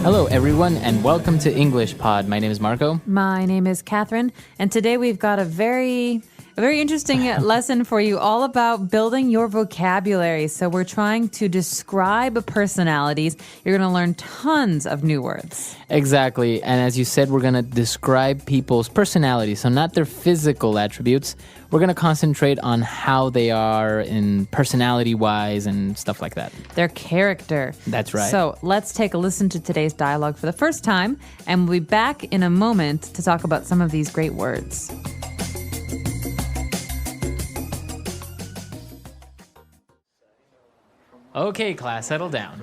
Hello, everyone, and welcome to Englishpod. My name is Marco. My name is Catherine, and today we've got a very interesting lesson for you all about building your vocabulary. So we're trying to describe personalities. You're going to learn tons of new words. Exactly, and as you said, we're going to describe people's personalities, so not their physical attributes. We're going to concentrate on how they are in personality-wise and stuff like that. Their character. That's right. So let's take a listen to today's dialogue for the first time, and we'll be back in a moment to talk about some of these great words. Okay, class, settle down.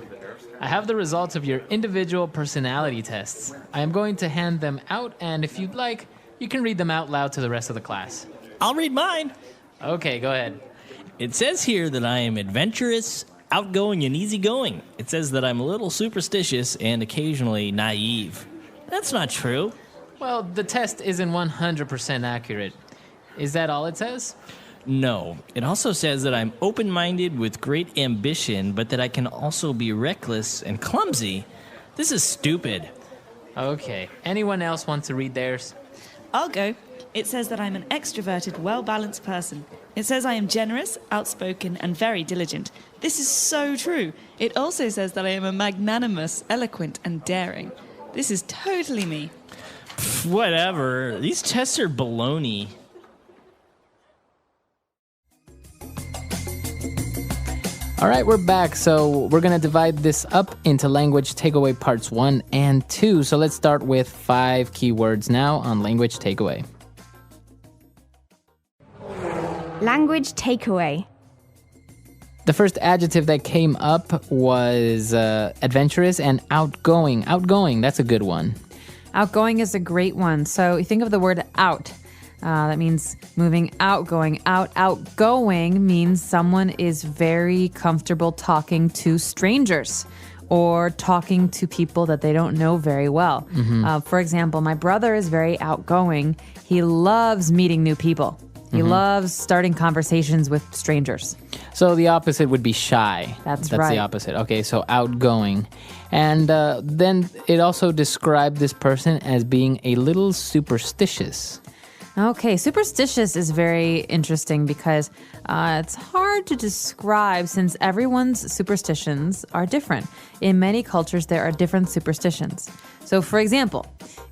I have the results of your individual personality tests. I am going to hand them out, and if you'd like, you can read them out loud to the rest of the class. I'll read mine. Okay, go ahead. It says here that I am adventurous, outgoing, and easygoing. It says that I'm a little superstitious and occasionally naive. That's not true. Well, the test isn't 100% accurate. Is that all it says? No. It also says that I'm open-minded with great ambition, but that I can also be reckless and clumsy. This is stupid. Okay. Anyone else want to read theirs? I'll go. It says that I'm an extroverted, well-balanced person. It says I am generous, outspoken, and very diligent. This is so true. It also says that I am a magnanimous, eloquent, and daring. This is totally me. Whatever. These tests are baloney. All right, we're back. So we're going to divide this up into language takeaway parts 1 and 2. So let's start with 5 keywords now on language takeaway. Language takeaway. The first adjective that came up was adventurous and outgoing. Outgoing, that's a good one. Outgoing is a great one. So you think of the word out. That means moving out, going out. Outgoing means someone is very comfortable talking to strangers or talking to people that they don't know very well. For example, my brother is very outgoing. He loves meeting new people. He loves starting conversations with strangers. So the opposite would be shy. That's right. right. The opposite. Okay, so outgoing. And then it also described this person as being a little superstitious. Okay, superstitious is very interesting because it's hard to describe since everyone's superstitions are different. In many cultures, there are different superstitions. So, for example,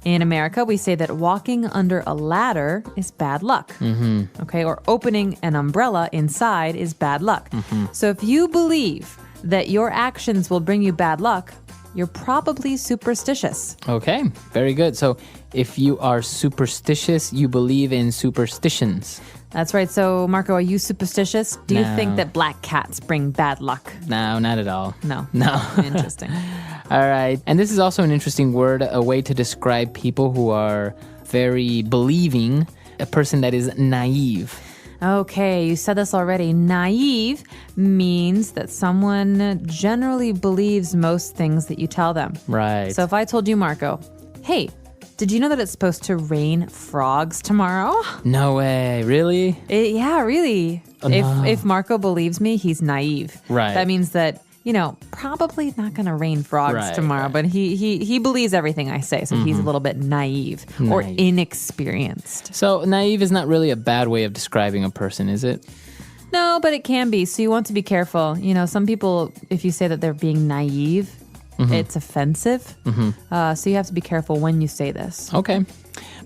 in America, we say that walking under a ladder is bad luck. Okay, or opening an umbrella inside is bad luck. So if you believe that your actions will bring you bad luck, you're probably superstitious. Okay, very good. So if you are superstitious, you believe in superstitions. That's right. So, Marco, are you superstitious? Do you No. think that black cats bring bad luck? No, not at all. No. No. Interesting. All right. And this is also an interesting word, a way to describe people who are very believing, a person that is naive. Okay, you said this already. Naive means that someone generally believes most things that you tell them. Right. So if I told you, Marco, hey, did you know that it's supposed to rain frogs tomorrow? No way. Really? Yeah, really. Oh, no. If Marco believes me, he's naive. Right. That means that, probably not going to rain frogs Right, tomorrow, right. but he believes everything I say, so he's a little bit naive or Naive. inexperienced. So naive is not really a bad way of describing a person, is it? No, but it can be. So you want to be careful. Some people, if you say that they're being naive, it's offensive. So you have to be careful when you say this. Okay.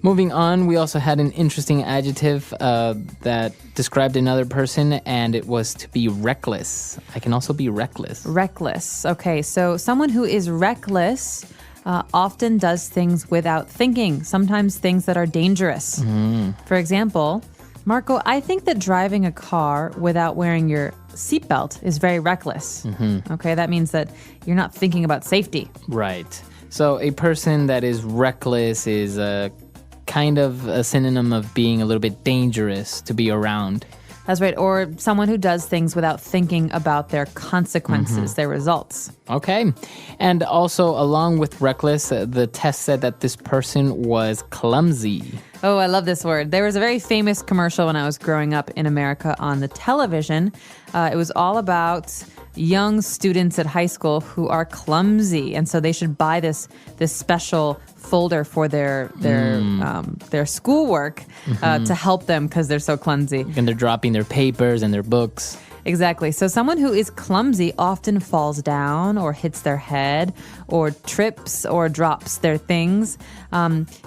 Moving on, we also had an interesting adjective that described another person, and it was to be reckless. I can also be reckless. Reckless. Okay, so someone who is reckless often does things without thinking, sometimes things that are dangerous. For example, Marco, I think that driving a car without wearing your seatbelt is very reckless. Okay, that means that you're not thinking about safety. Right. So a person that is reckless is kind of a synonym of being a little bit dangerous to be around. That's right. Or someone who does things without thinking about their consequences, their results. Okay. And also, along with reckless, the test said that this person was clumsy. Oh, I love this word. There was a very famous commercial when I was growing up in America on the television. It was all about young students at high school who are clumsy, and so they should buy this special folder for their schoolwork to help them because they're so clumsy. And they're dropping their papers and their books. Exactly. So someone who is clumsy often falls down or hits their head or trips or drops their things.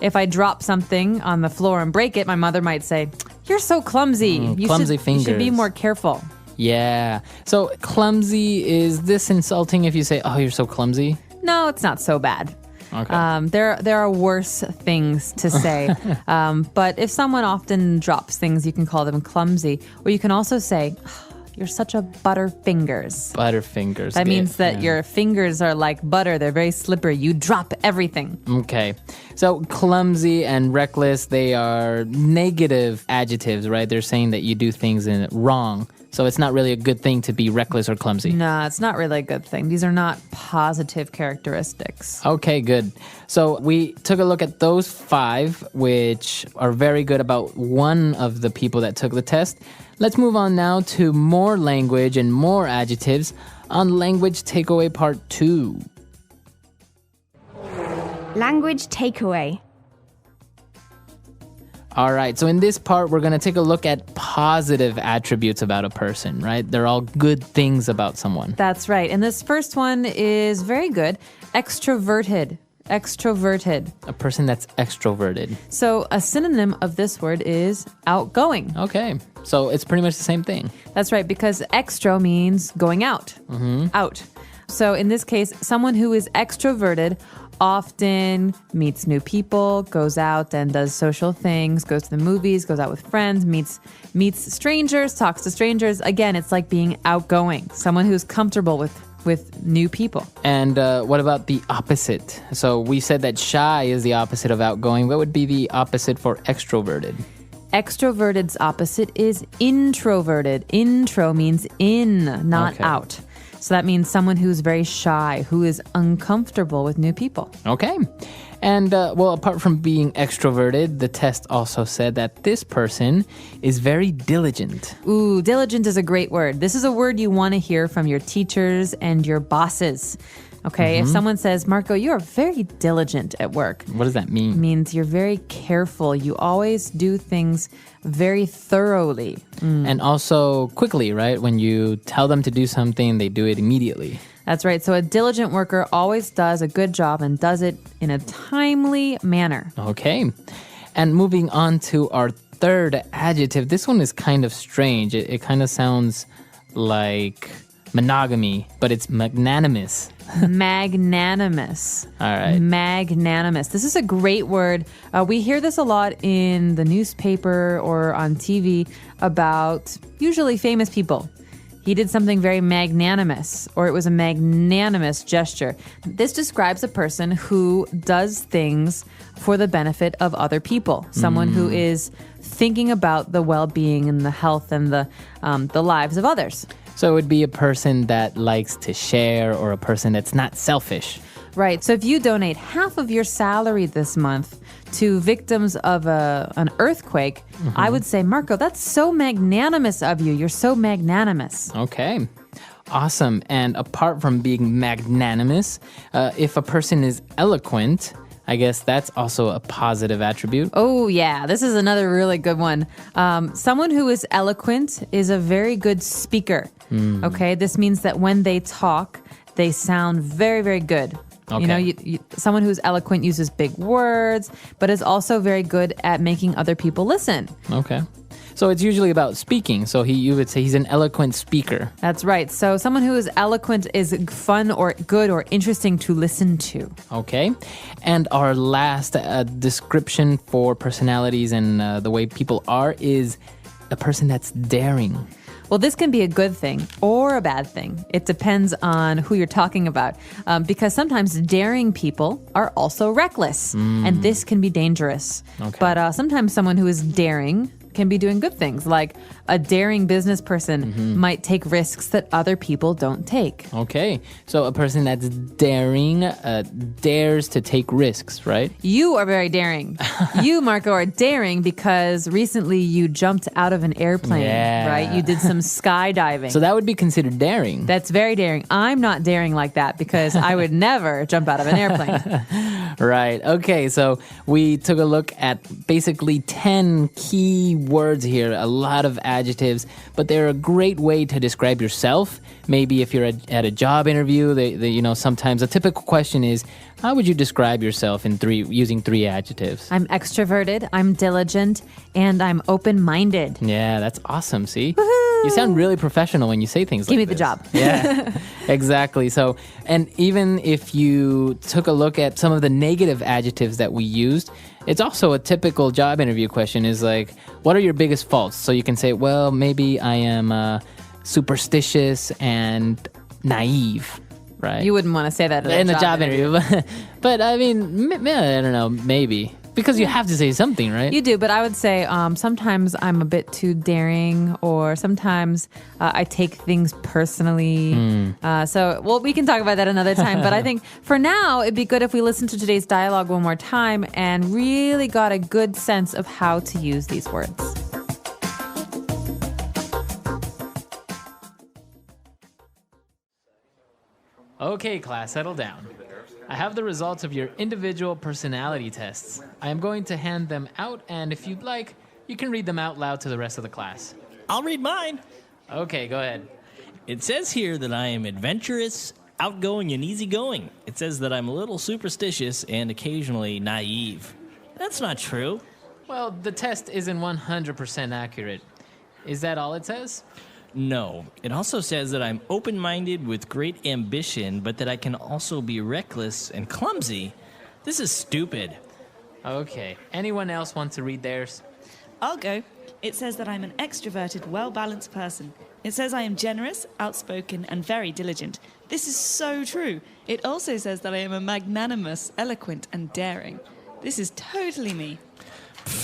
If I drop something on the floor and break it, my mother might say, "You're so clumsy. Clumsy You fingers. should be more careful." Yeah. So clumsy, is this insulting if you say, "Oh, you're so clumsy"? No, it's not so bad. Okay. There are worse things to say. But if someone often drops things, you can call them clumsy. Or you can also say, "You're such a butterfingers." Butterfingers. That good. means that Yeah. your fingers are like butter. They're very slippery. You drop everything. Okay. So clumsy and reckless, they are negative adjectives, right? They're saying that you do things wrong. So it's not really a good thing to be reckless or clumsy. No, it's not really a good thing. These are not positive characteristics. Okay, good. So we took a look at those 5, which are very good about one of the people that took the test. Let's move on now to more language and more adjectives on Language Takeaway Part 2. Language takeaway. All right, so in this part, we're going to take a look at positive attributes about a person, right? They're all good things about someone. That's right. And this first one is very good. Extroverted. Extroverted. A person that's extroverted. So a synonym of this word is outgoing. Okay, so it's pretty much the same thing. That's right, because extro means going out. Out. So in this case, someone who is extroverted often meets new people, goes out and does social things, goes to the movies, goes out with friends, meets strangers, talks to strangers. Again, it's like being outgoing, someone who's comfortable with new people. And what about the opposite? So we said that shy is the opposite of outgoing. What would be the opposite for extroverted? Extroverted's opposite is introverted. Intro means in, not Okay. out. So that means someone who's very shy, who is uncomfortable with new people. Okay. And, well, apart from being extroverted, the test also said that this person is very diligent. Ooh, diligent is a great word. This is a word you want to hear from your teachers and your bosses. Okay, if someone says, "Marco, you're very diligent at work," What does that it mean? means you're very careful. You always do things very thoroughly. And also quickly, right? When you tell them to do something, they do it immediately. That's right. So a diligent worker always does a good job and does it in a timely manner. Okay. And moving on to our third adjective. This one is kind of strange. It kind of sounds like monogamy, but it's magnanimous. Magnanimous. All right. Magnanimous. This is a great word. We hear this a lot in the newspaper or on TV about usually famous people. He did something very magnanimous, or it was a magnanimous gesture. This describes a person who does things for the benefit of other people. Someone who is thinking about the well-being and the health and the lives of others. So it would be a person that likes to share or a person that's not selfish. Right. So if you donate half of your salary this month to victims of an earthquake, I would say, Marco, that's so magnanimous of you. You're so magnanimous. Okay. Awesome. And apart from being magnanimous, if a person is eloquent, I guess that's also a positive attribute. Oh, yeah. This is another really good one. Someone who is eloquent is a very good speaker. Okay. This means that when they talk, they sound very, very good. Okay. You know, someone who's eloquent uses big words, but is also very good at making other people listen. Okay. So it's usually about speaking. So you would say he's an eloquent speaker. That's right. So someone who is eloquent is fun or good or interesting to listen to. Okay. And our last description for personalities and the way people are is a person that's daring. Well, this can be a good thing or a bad thing. It depends on who you're talking about. Because sometimes daring people are also reckless. And this can be dangerous. Okay. But sometimes someone who is daring can be doing good things, like a daring business person might take risks that other people don't take. Okay, so a person that's daring dares to take risks, right? You are very daring. You, Marco, are daring because recently you jumped out of an airplane, Yeah. right? You did some skydiving. So that would be considered daring. That's very daring. I'm not daring like that because I would never jump out of an airplane. Right. Okay, so we took a look at basically 10 key words here, a lot of adjectives, but they're a great way to describe yourself. Maybe if you're at a job interview, sometimes a typical question is, how would you describe yourself using 3 adjectives? I'm extroverted, I'm diligent, and I'm open-minded. Yeah, that's awesome. See? You sound really professional when you say things Give like me the this. job. Yeah, exactly. So, and even if you took a look at some of the negative adjectives that we used, it's also a typical job interview question is like, what are your biggest faults? So you can say, well, maybe I am superstitious and naive, right? You wouldn't want to say that in the job interview. But I mean, I don't know, maybe. Because you have to say something, right? You do, but I would say sometimes I'm a bit too daring, or sometimes I take things personally. We can talk about that another time. But I think for now, it'd be good if we listen to today's dialogue one more time and really got a good sense of how to use these words. Okay, class, settle down. I have the results of your individual personality tests. I am going to hand them out, and if you'd like, you can read them out loud to the rest of the class. I'll read mine. Okay, go ahead. It says here that I am adventurous, outgoing, and easygoing. It says that I'm a little superstitious and occasionally naive. That's not true. Well, the test isn't 100% accurate. Is that all it says? No. It also says that I'm open-minded with great ambition, but that I can also be reckless and clumsy. This is stupid. Okay. Anyone else want to read theirs? I'll go. It says that I'm an extroverted, well-balanced person. It says I am generous, outspoken, and very diligent. This is so true. It also says that I am a magnanimous, eloquent, and daring. This is totally me.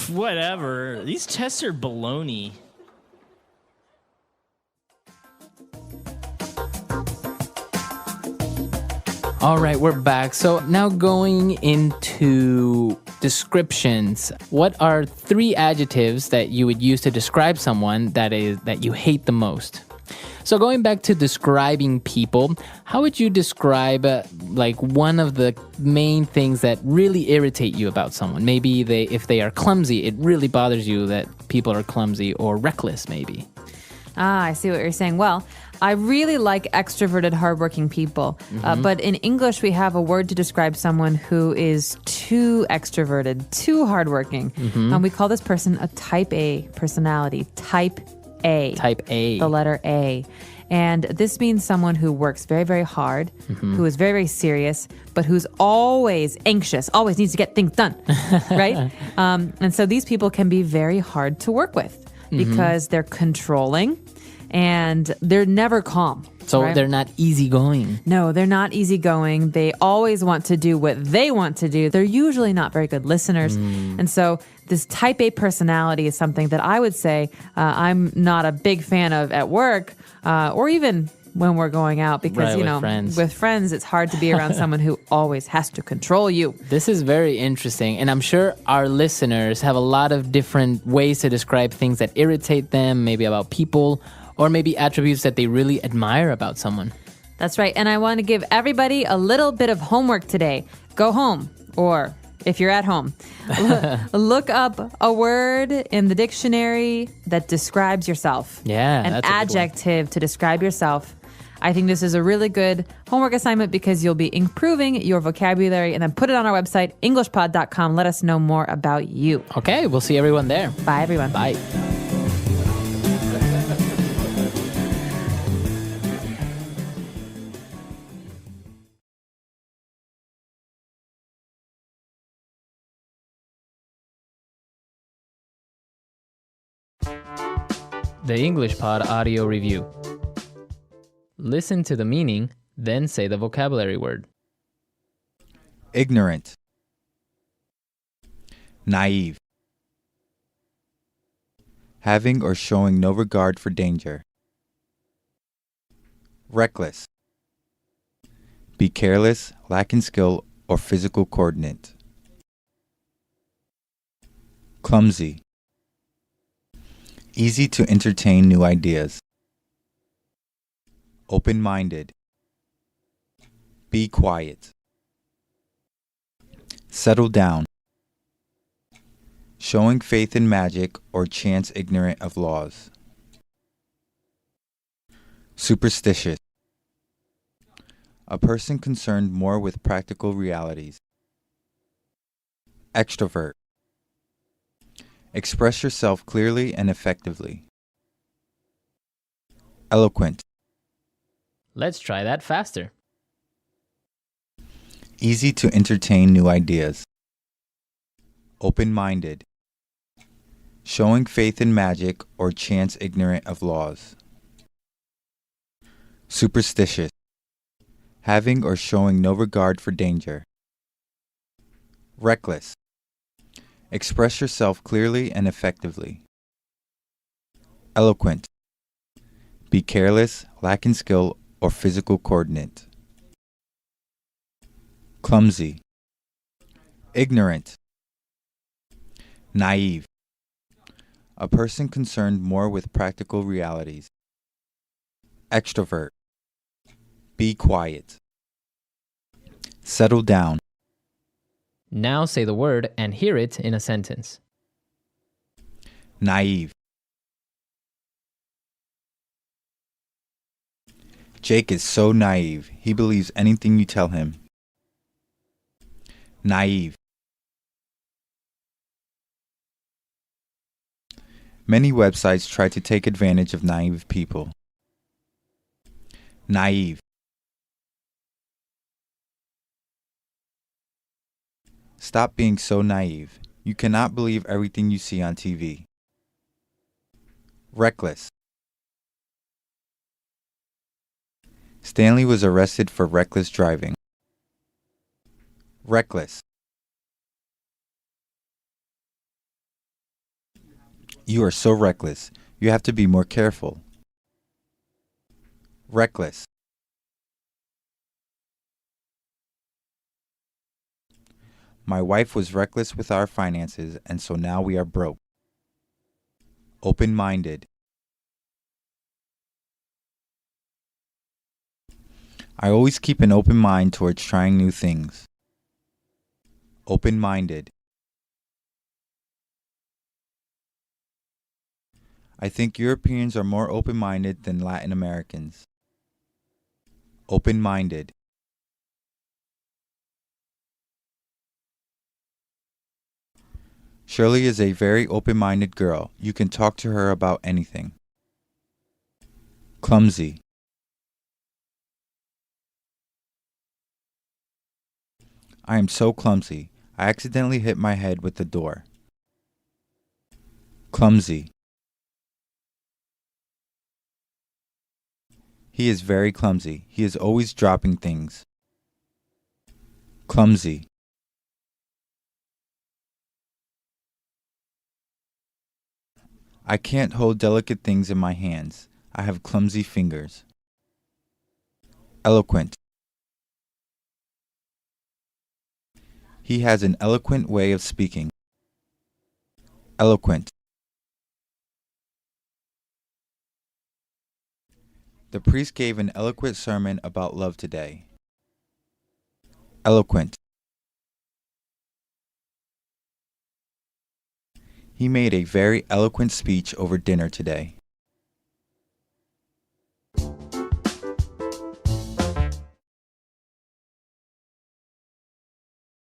Whatever. These tests are baloney. All right, we're back. So now going into descriptions. What are 3 adjectives that you would use to describe someone that you hate the most? So going back to describing people, how would you describe one of the main things that really irritate you about someone? Maybe if they are clumsy, it really bothers you that people are clumsy, or reckless maybe. I see what you're saying. Well, I really like extroverted, hardworking people. But in English, we have a word to describe someone who is too extroverted, too hardworking. And we call this person a type A personality. Type A. Type A. The letter A. And this means someone who works very, very hard, who is very, very serious, but who's always anxious, always needs to get things done, right? And so these people can be very hard to work with because they're controlling and they're never calm. So right? they're not easygoing. No, they're not easygoing. They always want to do what they want to do. They're usually not very good listeners. And so this type A personality is something that I would say I'm not a big fan of at work or even when we're going out because, with friends, it's hard to be around someone who always has to control you. This is very interesting. And I'm sure our listeners have a lot of different ways to describe things that irritate them, maybe about people, or maybe attributes that they really admire about someone. That's right. And I want to give everybody a little bit of homework today. Go home, or if you're at home, look up a word in the dictionary that describes yourself. Yeah, An that's a good one. adjective to describe yourself. I think this is a really good homework assignment because you'll be improving your vocabulary, and then put it on our website, Englishpod.com. Let us know more about you. Okay, we'll see everyone there. Bye, everyone. Bye. The Englishpod audio review. Listen to the meaning, then say the vocabulary word. Ignorant, naive, having or showing no regard for danger. Reckless. Be careless, lacking skill or physical coordinate. Clumsy. Easy to entertain new ideas. Open-minded. Be quiet. Settle down. Showing faith in magic or chance ignorant of laws. Superstitious. A person concerned more with practical realities. Extrovert. Express yourself clearly and effectively. Eloquent. Let's try that faster. Easy to entertain new ideas. Open-minded. Showing faith in magic or chance ignorant of laws. Superstitious. Having or showing no regard for danger. Reckless. Express yourself clearly and effectively. Eloquent. Be careless, lacking skill or physical coordinate. Clumsy. Ignorant. Naive. A person concerned more with practical realities. Extrovert. Be quiet. Settle down. Now say the word and hear it in a sentence. Naive. Jake is so naive. He believes anything you tell him. Naive. Many websites try to take advantage of naive people. Naive. Stop being so naive. You cannot believe everything you see on TV. Reckless. Stanley was arrested for reckless driving. Reckless. You are so reckless. You have to be more careful. Reckless. My wife was reckless with our finances, and so now we are broke. Open-minded. I always keep an open mind towards trying new things. Open-minded. I think Europeans are more open-minded than Latin Americans. Open-minded. Shirley is a very open-minded girl. You can talk to her about anything. Clumsy. I am so clumsy. I accidentally hit my head with the door. Clumsy. He is very clumsy. He is always dropping things. Clumsy. I can't hold delicate things in my hands. I have clumsy fingers. Eloquent. He has an eloquent way of speaking. Eloquent. The priest gave an eloquent sermon about love today. Eloquent. He made a very eloquent speech over dinner today.